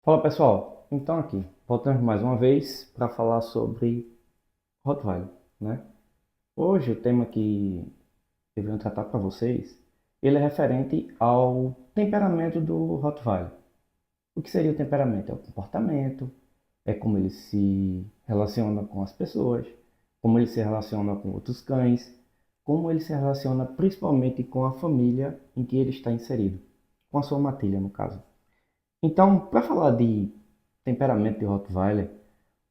Fala pessoal, então aqui, voltamos mais uma vez para falar sobre Rottweiler, né? Hoje o tema que eu venho tratar para vocês, ele é referente ao temperamento do Rottweiler. O que seria o temperamento? É o comportamento, é como ele se relaciona com as pessoas, como ele se relaciona com outros cães, como ele se relaciona principalmente com a família em que ele está inserido, com a sua matilha no caso. Então, para falar de temperamento de Rottweiler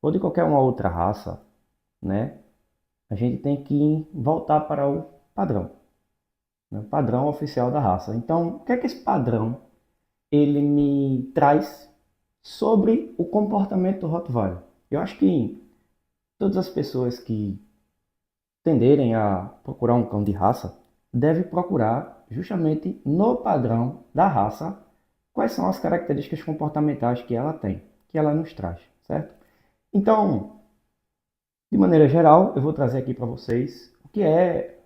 ou de qualquer uma outra raça, né, a gente tem que voltar para o padrão, né, o padrão oficial da raça. Então, o que é que esse padrão ele me traz sobre o comportamento do Rottweiler? Eu acho que todas as pessoas que tenderem a procurar um cão de raça devem procurar justamente no padrão da raça quais são as características comportamentais que ela tem, que ela nos traz, certo? Então, de maneira geral, eu vou trazer aqui para vocês o que é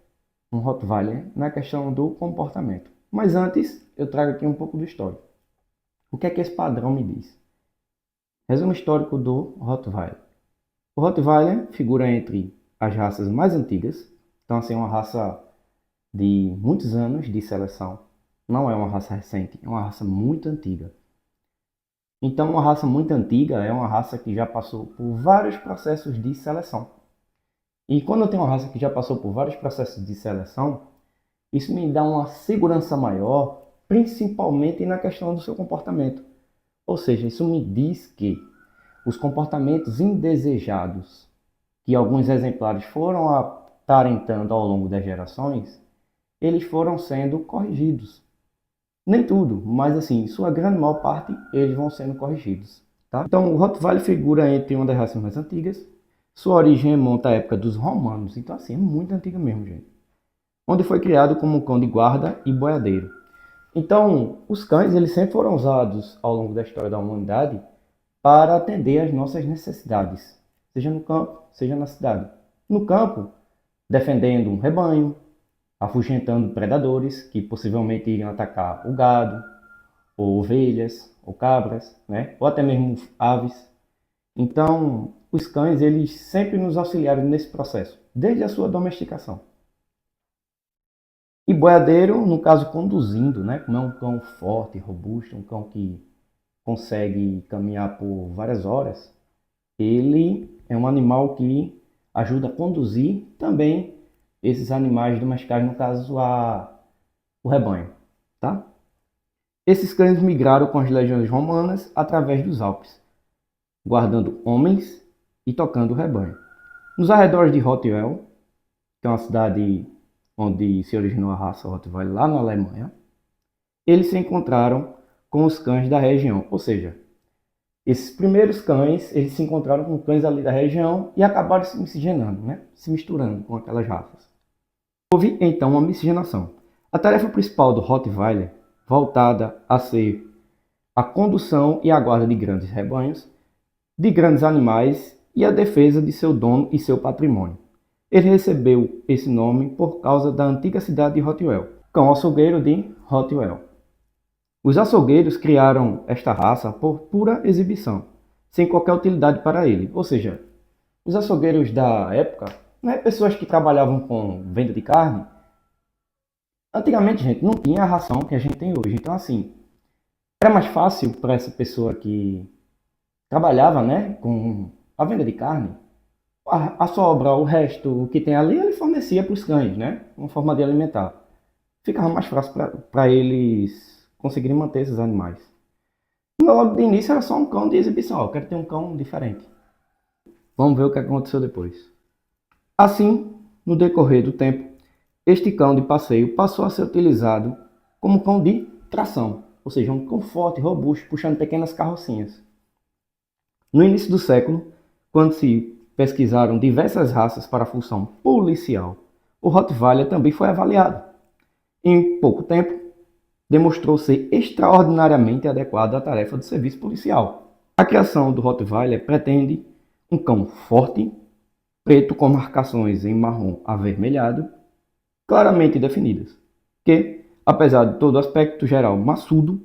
um Rottweiler na questão do comportamento. Mas antes, eu trago aqui um pouco do histórico. O que é que esse padrão me diz? Resumo histórico do Rottweiler. O Rottweiler figura entre as raças mais antigas, então assim, é uma raça de muitos anos de seleção. Não é uma raça recente, é uma raça muito antiga. Então, uma raça muito antiga é uma raça que já passou por vários processos de seleção. E quando eu tenho uma raça que já passou por vários processos de seleção, isso me dá uma segurança maior, principalmente na questão do seu comportamento. Ou seja, isso me diz que os comportamentos indesejados que alguns exemplares foram aparentando ao longo das gerações, eles foram sendo corrigidos. Nem tudo, mas assim, sua grande maior parte, eles vão sendo corrigidos. Tá? Então, o Rottweiler figura entre uma das raças mais antigas. Sua origem remonta à época dos romanos, então assim, é muito antiga mesmo, gente. Onde foi criado como um cão de guarda e boiadeiro. Então, os cães eles sempre foram usados ao longo da história da humanidade para atender às nossas necessidades, seja no campo, seja na cidade. No campo, defendendo um rebanho, afugentando predadores que possivelmente iriam atacar o gado, ou ovelhas, ou cabras, né? Ou até mesmo aves. Então, os cães eles sempre nos auxiliaram nesse processo, desde a sua domesticação. E boiadeiro, no caso, conduzindo, né? Como é um cão forte, robusto, um cão que consegue caminhar por várias horas, ele é um animal que ajuda a conduzir também esses animais domesticados, no caso, o rebanho, tá? Esses cães migraram com as legiões romanas através dos Alpes, guardando homens e tocando o rebanho. Nos arredores de Rottweil, que é uma cidade onde se originou a raça Rottweiler, lá na Alemanha, eles se encontraram com os cães da região. Ou seja, esses primeiros cães, eles se encontraram com cães ali da região e acabaram se miscigenando, né? Se misturando com aquelas raças. Houve então uma miscigenação. A tarefa principal do Rottweiler, voltada a ser a condução e a guarda de grandes rebanhos, de grandes animais e a defesa de seu dono e seu patrimônio. Ele recebeu esse nome por causa da antiga cidade de Rottweil, cão açougueiro de Rottweil. Os açougueiros criaram esta raça por pura exibição, sem qualquer utilidade para ele. Ou seja, os açougueiros da época, né, pessoas que trabalhavam com venda de carne, antigamente, gente, não tinha a ração que a gente tem hoje. Então, assim, era mais fácil para essa pessoa que trabalhava, né, com a venda de carne, a sobra, o resto, o que tem ali, ele fornecia para os cães, né? Uma forma de alimentar. Ficava mais fácil para eles conseguirem manter esses animais. Logo de início era só um cão de exibição. Eu quero ter um cão diferente. Vamos ver o que aconteceu depois. Assim, no decorrer do tempo, este cão de passeio passou a ser utilizado como cão de tração, ou seja, um cão forte, robusto, puxando pequenas carrocinhas. No início do século, quando se pesquisaram diversas raças para a função policial, o Rottweiler também foi avaliado. Em pouco tempo, demonstrou ser extraordinariamente adequado à tarefa do serviço policial. A criação do Rottweiler pretende um cão forte, preto com marcações em marrom avermelhado, claramente definidas, que, apesar de todo o aspecto geral maçudo,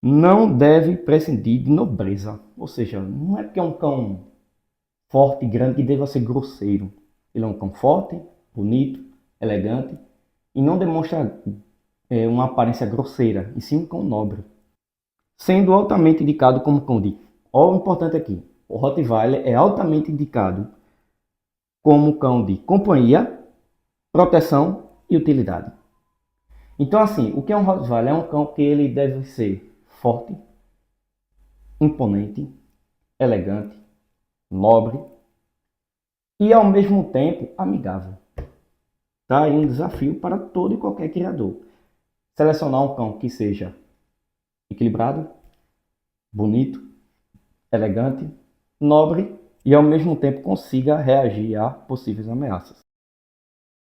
não deve prescindir de nobreza. Ou seja, não é porque é um cão forte e grande que deva ser grosseiro. Ele é um cão forte, bonito, elegante e não demonstra uma aparência grosseira, e sim um cão nobre. Sendo altamente indicado como cão de... Olha o importante aqui. O Rottweiler é altamente indicado como cão de companhia, proteção e utilidade. Então, assim, o que é um Rottweiler? É um cão que ele deve ser forte, imponente, elegante, nobre e, ao mesmo tempo, amigável. Tá aí um desafio para todo e qualquer criador. Selecionar um cão que seja equilibrado, bonito, elegante, nobre e, ao mesmo tempo, consiga reagir a possíveis ameaças.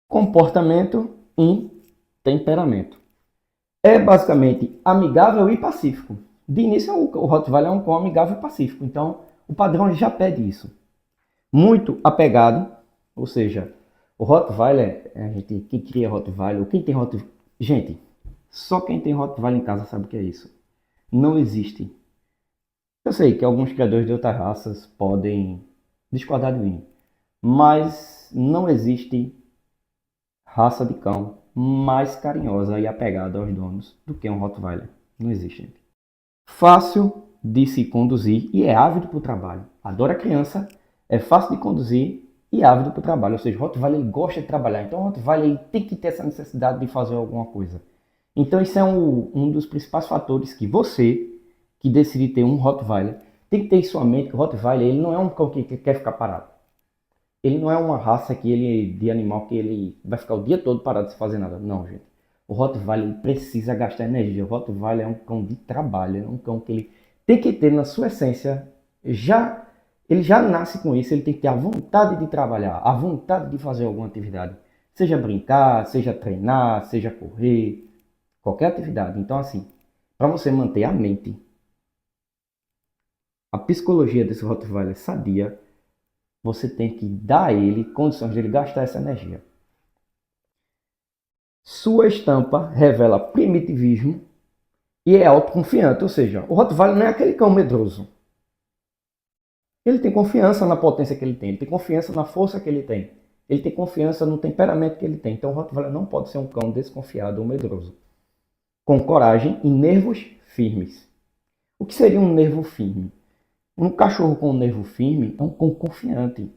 Comportamento e temperamento. É basicamente amigável e pacífico. De início, o Rottweiler é um cão amigável e pacífico. Então, o padrão já pede isso. Muito apegado, ou seja, o Rottweiler, a gente, quem cria Rottweiler, ou quem tem Rottweiler... Gente, só quem tem Rottweiler em casa sabe o que é isso. Não existe. Eu sei que alguns criadores de outras raças podem discordar de mim, mas não existe raça de cão mais carinhosa e apegada aos donos do que um Rottweiler. Não existe, gente. Fácil de se conduzir e é ávido para o trabalho. Adora criança, é fácil de conduzir e ávido para o trabalho. Ou seja, o Rottweiler ele gosta de trabalhar. Então o Rottweiler ele tem que ter essa necessidade de fazer alguma coisa. Então isso é um dos principais fatores que você, que decide ter um Rottweiler, tem que ter em sua mente que o Rottweiler ele não é um cão que quer ficar parado. Ele não é uma raça que ele, de animal que ele vai ficar o dia todo parado sem fazer nada. Não, gente. O Rottweiler ele precisa gastar energia. O Rottweiler é um cão de trabalho. É um cão que ele tem que ter na sua essência. Ele já nasce com isso. Ele tem que ter a vontade de trabalhar, a vontade de fazer alguma atividade. Seja brincar, seja treinar, seja correr, qualquer atividade. Então, assim, para você manter a mente, a psicologia desse Rottweiler sadia, você tem que dar a ele condições de ele gastar essa energia. Sua estampa revela primitivismo e é autoconfiante, ou seja, o Rottweiler não é aquele cão medroso. Ele tem confiança na potência que ele tem confiança na força que ele tem confiança no temperamento que ele tem. Então o Rottweiler não pode ser um cão desconfiado ou medroso. Com coragem e nervos firmes. O que seria um nervo firme? Um cachorro com um nervo firme é um cão confiante.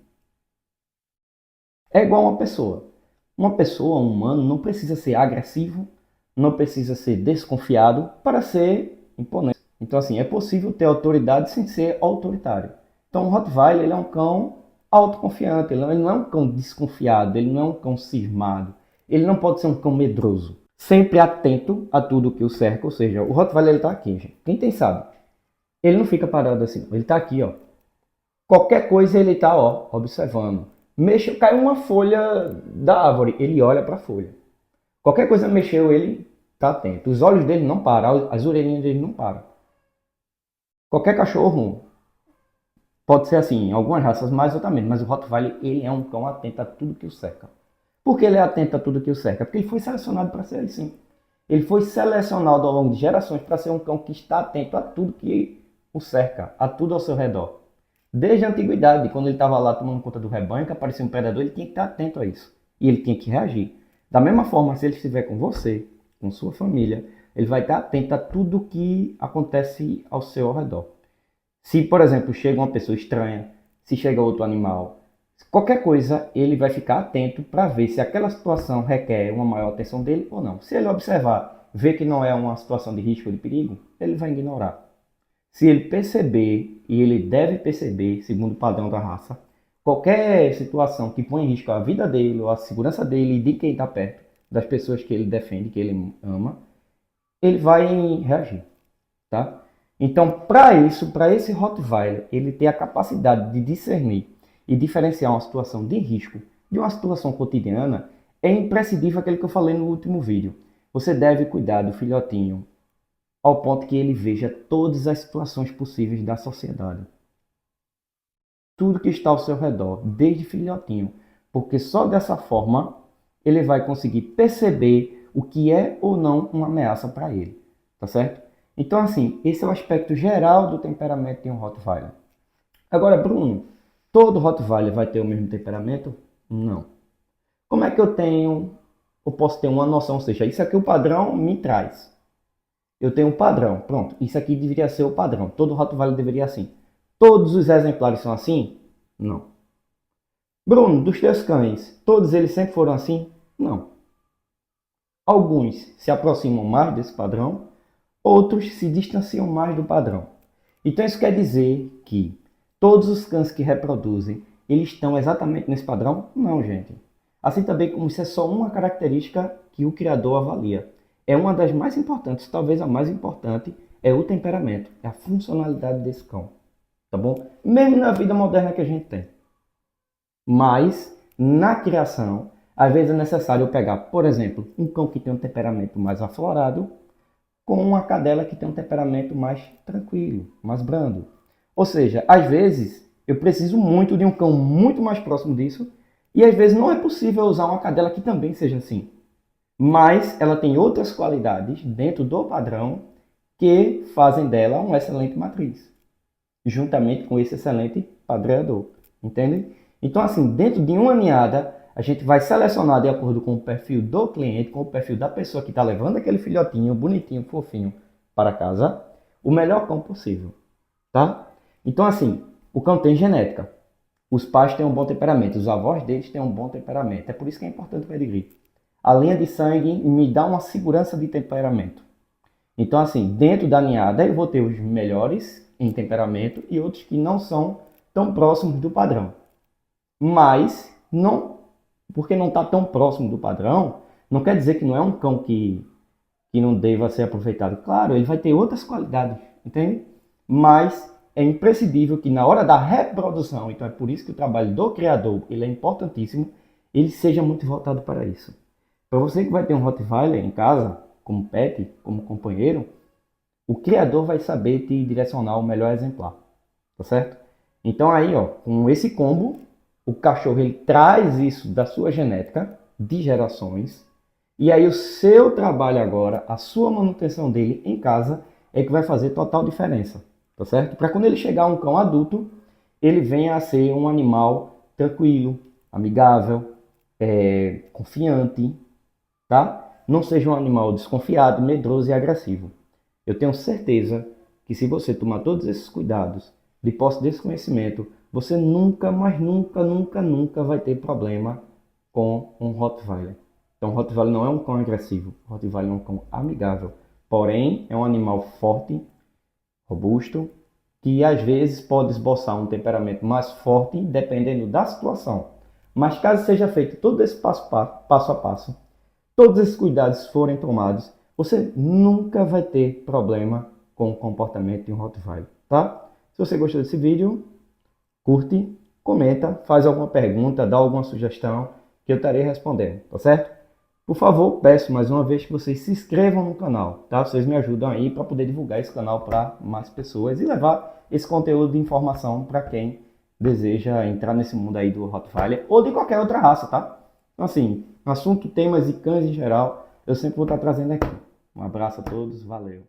É igual uma pessoa. Uma pessoa, um humano, não precisa ser agressivo, não precisa ser desconfiado para ser imponente. Então, assim, é possível ter autoridade sem ser autoritário. Então, o Rottweiler ele é um cão autoconfiante, ele não é um cão desconfiado, ele não é um cão cismado, ele não pode ser um cão medroso. Sempre atento a tudo que o cerca, ou seja, o Rottweiler ele está aqui, gente. Quem tem sabe. Ele não fica parado assim, ele está aqui, ó. Qualquer coisa ele está, ó, observando. Caiu uma folha da árvore, ele olha para a folha. Qualquer coisa mexeu, ele está atento. Os olhos dele não param, as orelhinhas dele não param. Qualquer cachorro pode ser assim, em algumas raças mais ou menos, mas o Rottweiler ele é um cão atento a tudo que o cerca. Por que ele é atento a tudo que o cerca? Porque ele foi selecionado para ser assim. Ele foi selecionado ao longo de gerações para ser um cão que está atento a tudo que o cerca, a tudo ao seu redor. Desde a antiguidade, quando ele estava lá tomando conta do rebanho, que aparecia um predador, ele tinha que estar atento a isso. E ele tinha que reagir. Da mesma forma, se ele estiver com você, com sua família, ele vai estar atento a tudo que acontece ao seu redor. Se, por exemplo, chega uma pessoa estranha, se chega outro animal, qualquer coisa, ele vai ficar atento para ver se aquela situação requer uma maior atenção dele ou não. Se ele observar, ver que não é uma situação de risco ou de perigo, ele vai ignorar. Se ele perceber, e ele deve perceber, segundo o padrão da raça, qualquer situação que põe em risco a vida dele, ou a segurança dele e de quem está perto, das pessoas que ele defende, que ele ama, ele vai reagir, tá? Então, para isso, para esse Rottweiler, ele ter a capacidade de discernir e diferenciar uma situação de risco de uma situação cotidiana, é imprescindível aquele que eu falei no último vídeo. Você deve cuidar do filhotinho ao ponto que ele veja todas as situações possíveis da sociedade. Tudo que está ao seu redor, desde filhotinho. Porque só dessa forma ele vai conseguir perceber o que é ou não uma ameaça para ele. Tá certo? Então, assim, esse é o aspecto geral do temperamento de um Rottweiler. Agora, Bruno, todo Rottweiler vai ter o mesmo temperamento? Não. Como é que eu posso ter uma noção, ou seja, isso aqui o padrão me traz. Eu tenho um padrão, pronto, isso aqui deveria ser o padrão, todo Rottweiler deveria ser assim. Todos os exemplares são assim? Não. Bruno, dos teus cães, todos eles sempre foram assim? Não. Alguns se aproximam mais desse padrão, outros se distanciam mais do padrão. Então isso quer dizer que todos os cães que reproduzem, eles estão exatamente nesse padrão? Não, gente. Assim também como isso é só uma característica que o criador avalia. É uma das mais importantes, talvez a mais importante, é o temperamento, é a funcionalidade desse cão. Tá bom? Mesmo na vida moderna que a gente tem. Mas, na criação, às vezes é necessário eu pegar, por exemplo, um cão que tem um temperamento mais aflorado com uma cadela que tem um temperamento mais tranquilo, mais brando. Ou seja, às vezes eu preciso muito de um cão muito mais próximo disso e às vezes não é possível usar uma cadela que também seja assim. Mas ela tem outras qualidades dentro do padrão que fazem dela uma excelente matriz, juntamente com esse excelente padreador. Entende? Então, assim, dentro de uma ninhada, a gente vai selecionar de acordo com o perfil do cliente, com o perfil da pessoa que está levando aquele filhotinho bonitinho, fofinho para casa, o melhor cão possível, tá? Então, assim, o cão tem genética. Os pais têm um bom temperamento, os avós deles têm um bom temperamento. É por isso que é importante o pedigree. A linha de sangue me dá uma segurança de temperamento. Então, assim, dentro da ninhada eu vou ter os melhores em temperamento e outros que não são tão próximos do padrão. Mas, não, porque não está tão próximo do padrão, não quer dizer que não é um cão que não deva ser aproveitado. Claro, ele vai ter outras qualidades, entende? Mas é imprescindível que na hora da reprodução, então é por isso que o trabalho do criador ele é importantíssimo, ele seja muito voltado para isso. Para você que vai ter um Rottweiler em casa, como pet, como companheiro, o criador vai saber te direcionar o melhor exemplar, tá certo? Então aí, ó, com esse combo, o cachorro ele traz isso da sua genética, de gerações, e aí o seu trabalho agora, a sua manutenção dele em casa, é que vai fazer total diferença, tá certo? Para quando ele chegar a um cão adulto, ele venha a ser um animal tranquilo, amigável, confiante, tá? Não seja um animal desconfiado, medroso e agressivo. Eu tenho certeza que se você tomar todos esses cuidados, de posse desse conhecimento, você nunca, mas nunca, nunca, nunca vai ter problema com um Rottweiler. Então, o Rottweiler não é um cão agressivo, o Rottweiler é um cão amigável. Porém, é um animal forte, robusto, que às vezes pode esboçar um temperamento mais forte, dependendo da situação. Mas caso seja feito todo esse passo a passo, todos esses cuidados forem tomados, você nunca vai ter problema com o comportamento de um Rottweiler, tá? Se você gostou desse vídeo, curte, comenta, faz alguma pergunta, dá alguma sugestão que eu estarei respondendo, tá certo? Por favor, peço mais uma vez que vocês se inscrevam no canal, tá? Vocês me ajudam aí para poder divulgar esse canal para mais pessoas e levar esse conteúdo de informação para quem deseja entrar nesse mundo aí do Rottweiler ou de qualquer outra raça, tá? Então, assim, assunto, temas e cães em geral, eu sempre vou estar trazendo aqui. Um abraço a todos, valeu!